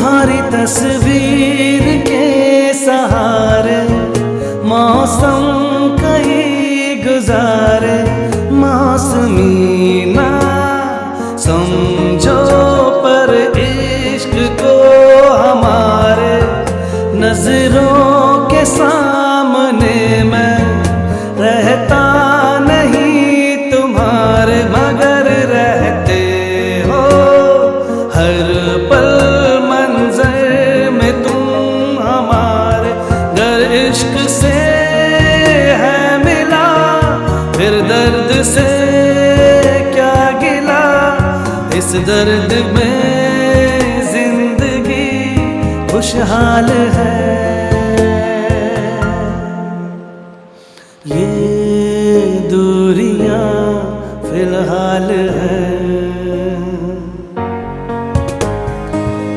तुम्हारी तस्वीर के सहारे मौसम कई गुजारे, मौसमी ना समझो पर इश्क को हमारे नजरों के सामने मैं रहता नहीं तुम्हारे, मगर रहते हो हर पल मंजर में तुम हमारे। गर इश्क से है मिला फिर दर्द से क्या गिला, इस दर्द में जिंदगी खुशहाल है।